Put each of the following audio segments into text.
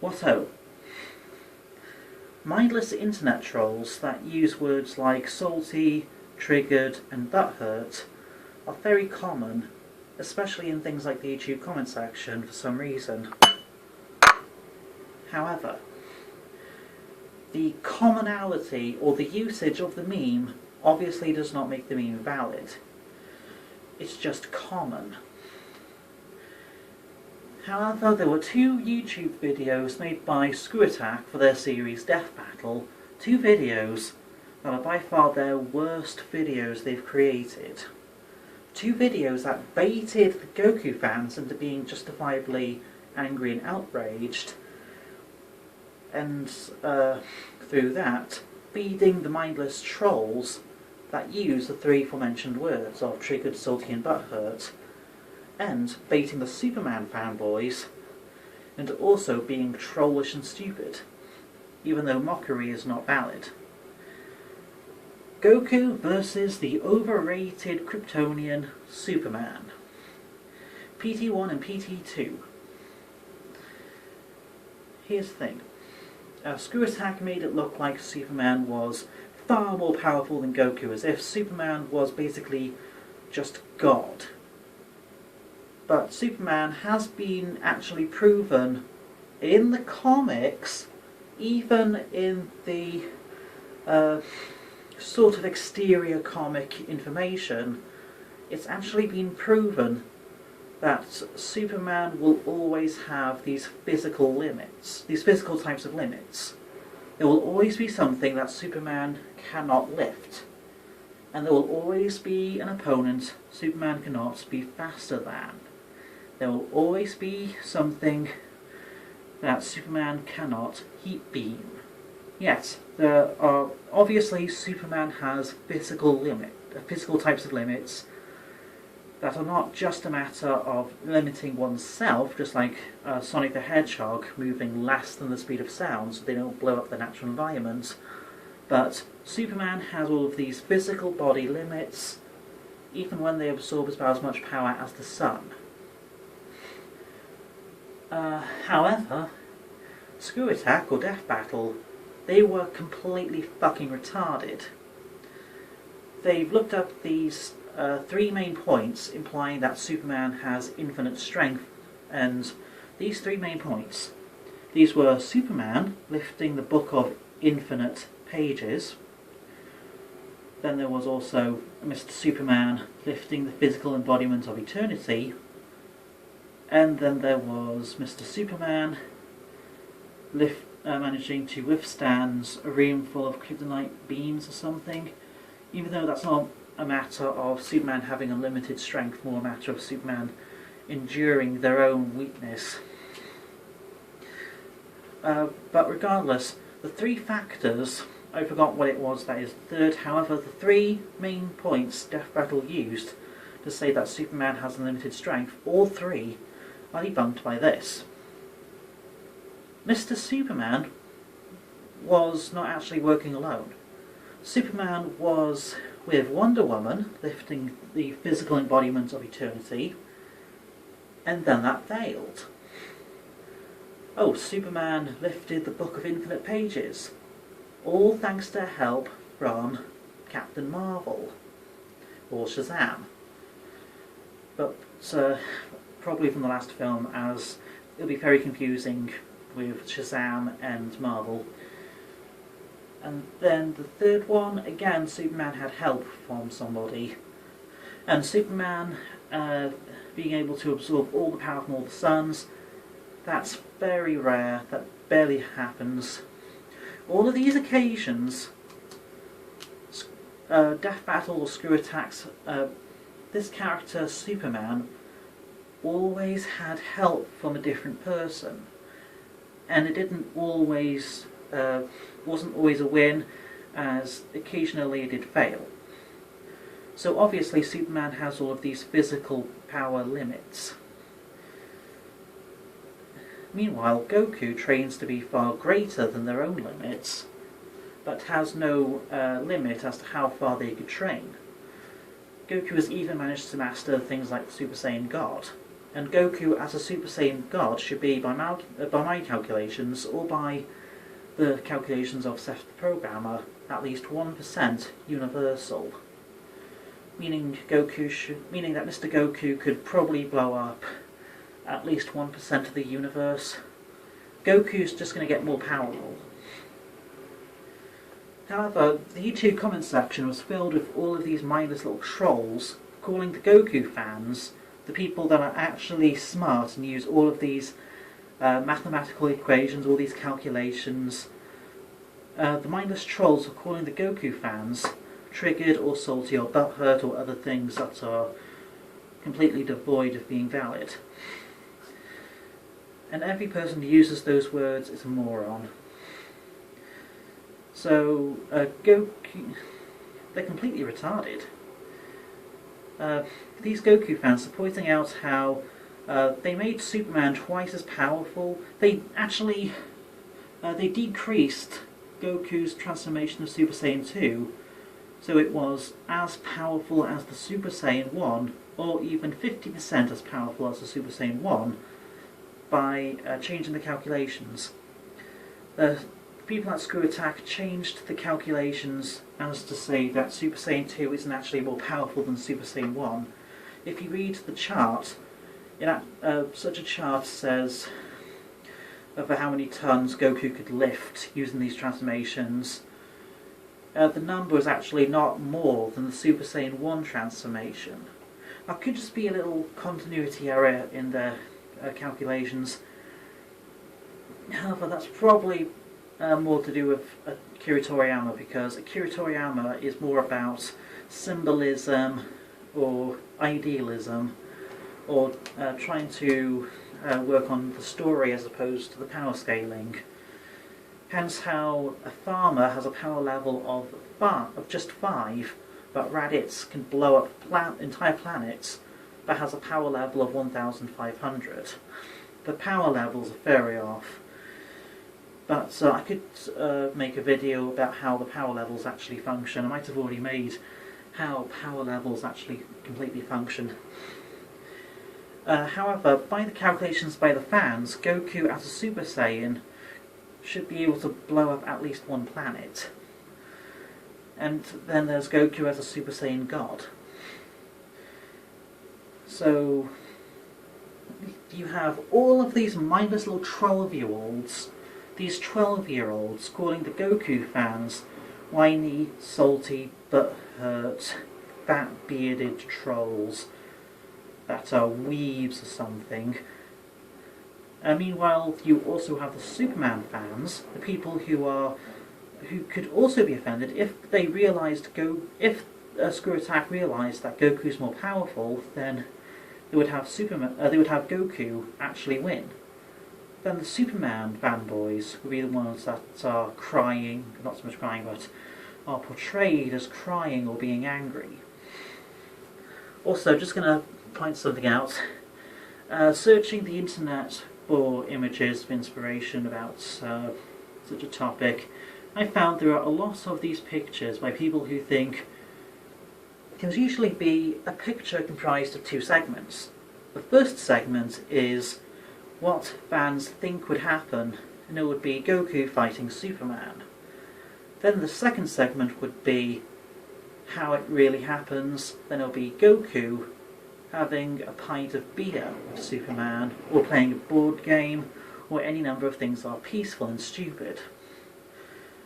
What-oh? Mindless internet trolls that use words like salty, triggered and butthurt are very common, especially in things like the YouTube comment section for some reason. However, the commonality or the usage of the meme obviously does not make the meme valid. It's just common. However, there were two YouTube videos made by Screw Attack for their series Death Battle, two videos that are by far their worst videos they've created. Two videos that baited the Goku fans into being justifiably angry and outraged, and through that, feeding the mindless trolls that use the three aforementioned words of triggered, salty and butthurt, and baiting the Superman fanboys into also being trollish and stupid, even though mockery is not valid. Goku versus the overrated Kryptonian Superman. PT1 and PT2. Here's the thing. Screw Attack made it look like Superman was far more powerful than Goku, as if Superman was basically just God. But Superman has been actually proven in the comics, even in the sort of exterior comic information, it's actually been proven that Superman will always have these physical limits, these physical types of limits. There will always be something that Superman cannot lift, and there will always be an opponent Superman cannot be faster than. There will always be something that Superman cannot heat beam. Yes, there are obviously Superman has physical types of limits that are not just a matter of limiting oneself, just like Sonic the Hedgehog moving less than the speed of sound so they don't blow up the natural environment, but Superman has all of these physical body limits, even when they absorb about as much power as the sun. However, Screw Attack or Death Battle, they were completely fucking retarded. They've looked up these three main points implying that Superman has infinite strength, and these three main points, these were Superman lifting the Book of Infinite Pages, then there was also Mr. Superman lifting the physical embodiment of eternity, and then there was Mr. Superman managing to withstand a room full of kryptonite beams or something, even though that's not a matter of Superman having unlimited strength, more a matter of Superman enduring their own weakness. But regardless, the three factors, I forgot what it was that is third, however, the three main points Death Battle used to say that Superman has unlimited strength, all three are debunked by this. Mr. Superman was not actually working alone. Superman was with Wonder Woman lifting the physical embodiment of eternity, and then that failed. Oh, Superman lifted the Book of Infinite Pages, all thanks to help from Captain Marvel, or Shazam. But probably from the last film, as it'll be very confusing with Shazam and Marvel. And then the third one, again, Superman had help from somebody. And Superman being able to absorb all the power from all the suns, that's very rare, that barely happens. All of these occasions, Death Battle or Screw Attacks, this character, Superman, always had help from a different person. And it didn't always, wasn't always a win, as occasionally it did fail. So obviously Superman has all of these physical power limits. Meanwhile, Goku trains to be far greater than their own limits, but has no limit as to how far they could train. Goku has even managed to master things like Super Saiyan God, And Goku as a Super Saiyan God should be, by my calculations, or by the calculations of Seth the Programmer, at least 1% universal. Meaning that Mr. Goku could probably blow up at least 1% of the universe. Goku's just going to get more powerful. However, the YouTube comment section was filled with all of these mindless little trolls calling the Goku fans, the people that are actually smart and use all of these mathematical equations, all these calculations. The mindless trolls are calling the Goku fans triggered or salty or butthurt or other things that are completely devoid of being valid. And every person who uses those words is a moron. So, Goku, they're completely retarded. These Goku fans are pointing out how they made Superman twice as powerful. They actually they decreased Goku's transformation of Super Saiyan 2, so it was as powerful as the Super Saiyan 1, or even 50% as powerful as the Super Saiyan 1, by changing the calculations. The people at Screw Attack changed the calculations as to say that Super Saiyan 2 isn't actually more powerful than Super Saiyan 1. If you read the chart, such a chart says for how many tons Goku could lift using these transformations. The number is actually not more than the Super Saiyan 1 transformation. That could just be a little continuity error in their calculations. However, that's probably more to do with Akira Toriyama, because Akira Toriyama is more about symbolism or idealism, or trying to work on the story as opposed to the power scaling. Hence how a farmer has a power level of just 5, but Raditz can blow up entire planets, but has a power level of 1,500. The power levels are very off. But I could make a video about how the power levels actually function. I might have already made how power levels actually completely function. However, by the calculations by the fans, Goku as a Super Saiyan should be able to blow up at least one planet. And then there's Goku as a Super Saiyan God. So you have all of these mindless little 12-year-olds, these 12-year-olds calling the Goku fans whiny, salty, butthurt, fat-bearded trolls that are weebs or something. Meanwhile, you also have the Superman fans, the people who could also be offended if they realised Screw Attack realised that Goku's more powerful, then they would have Goku actually win. Then the Superman fanboys would be the ones that are crying, not so much crying, but are portrayed as crying or being angry. Also, just going to point something out. Searching the internet for images of inspiration about such a topic, I found there are a lot of these pictures by people who think can usually be a picture comprised of 2 segments. The first segment is what fans think would happen, and it would be Goku fighting Superman. Then the second segment would be how it really happens. Then it'll be Goku having a pint of beer with Superman, or playing a board game, or any number of things that are peaceful and stupid.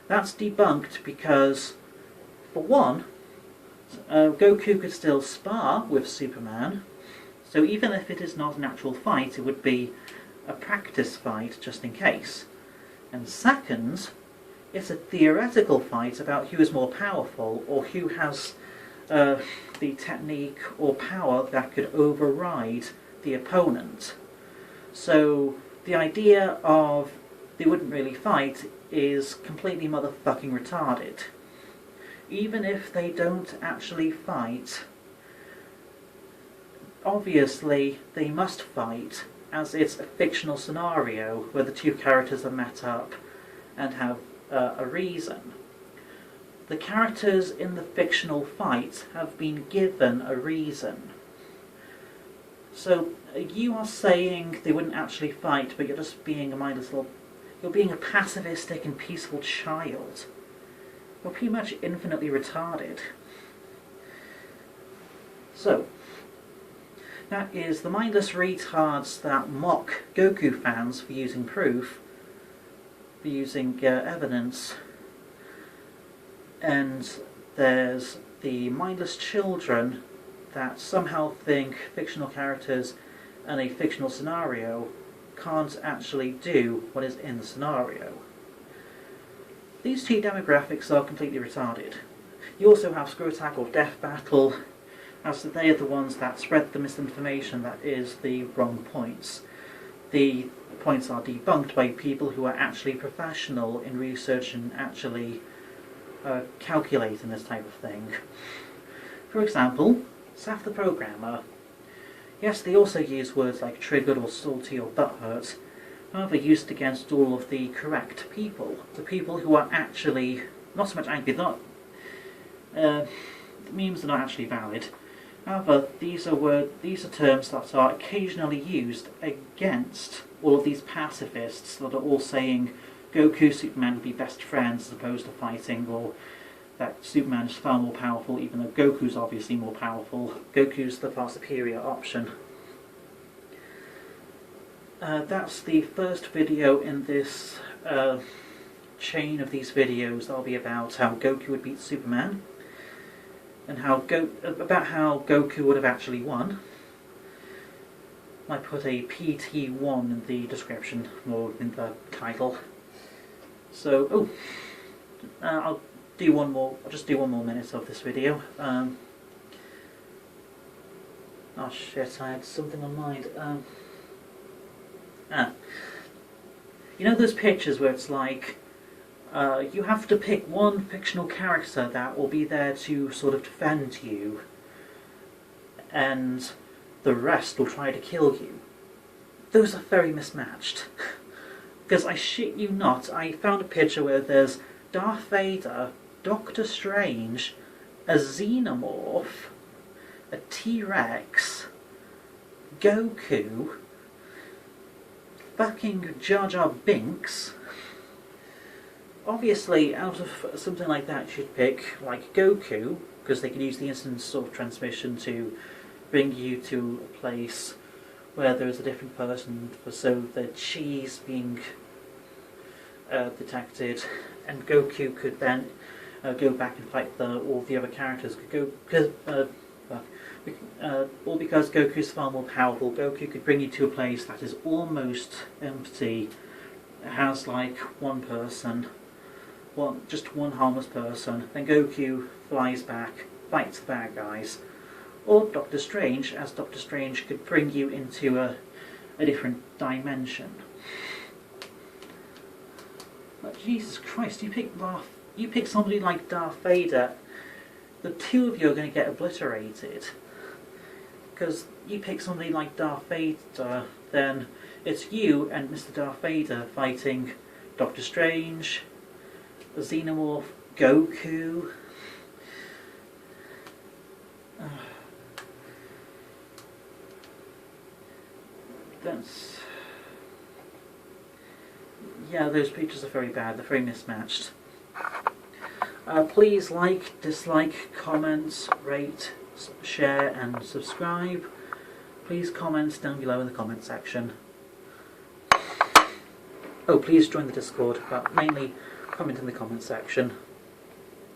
That's debunked because, for one, Goku could still spar with Superman, so even if it is not an actual fight, it would be a practice fight just in case. And second, it's a theoretical fight about who is more powerful, or who has the technique or power that could override the opponent. So the idea of they wouldn't really fight is completely motherfucking retarded. Even if they don't actually fight, obviously they must fight, as it's a fictional scenario where the 2 characters are met up and have a reason. The characters in the fictional fight have been given a reason. So You are saying they wouldn't actually fight, but you're just being a mindless little... You're being a pacifistic and peaceful child. You're pretty much infinitely retarded. So, that is the mindless retards that mock Goku fans for using proof, for using evidence, and there's the mindless children that somehow think fictional characters in a fictional scenario can't actually do what is in the scenario. These two demographics are completely retarded. You also have Screw Attack or Death Battle, as they are the ones that spread the misinformation that is the wrong points. The points are debunked by people who are actually professional in research and actually calculating this type of thing. For example, Saf the Programmer. Yes, they also use words like triggered or salty or butthurt, however used against all of the correct people. The people who are actually not so much angry, the memes are not actually valid. However, these are terms that are occasionally used against all of these pacifists that are all saying Goku, Superman would be best friends as opposed to fighting, or that Superman is far more powerful, even though Goku's obviously more powerful. Goku's the far superior option. That's the first video in this chain of these videos that'll be about how Goku would beat Superman, and about how Goku would have actually won. I put a PT1 in the description, or in the title. So, I'll just do one more minute of this video. Oh shit, I had something on mind. You know those pictures where it's like, you have to pick one fictional character that will be there to sort of defend you, and the rest will try to kill you? Those are very mismatched. Because I shit you not, I found a picture where there's Darth Vader, Doctor Strange, a Xenomorph, a T-Rex, Goku, fucking Jar Jar Binks. Obviously, out of something like that, you should pick, like, Goku, because they can use the instant sort of transmission to bring you to a place where there is a different person, so the cheese being detected, and Goku could then go back and fight all the other characters. All because Goku's far more powerful. Goku could bring you to a place that is almost empty. It has like one person, just one harmless person. Then Goku flies back, fights the bad guys. Or Doctor Strange, as Doctor Strange could bring you into a different dimension. But Jesus Christ, you pick somebody like Darth Vader, the two of you are going to get obliterated. Because you pick somebody like Darth Vader, then it's you and Mr. Darth Vader fighting Doctor Strange, the Xenomorph, Goku. Yeah, those pictures are very bad, they're very mismatched. Please like, dislike, comment, rate, share and subscribe. Please comment down below in the comment section. Oh, please join the Discord, but mainly comment in the comment section.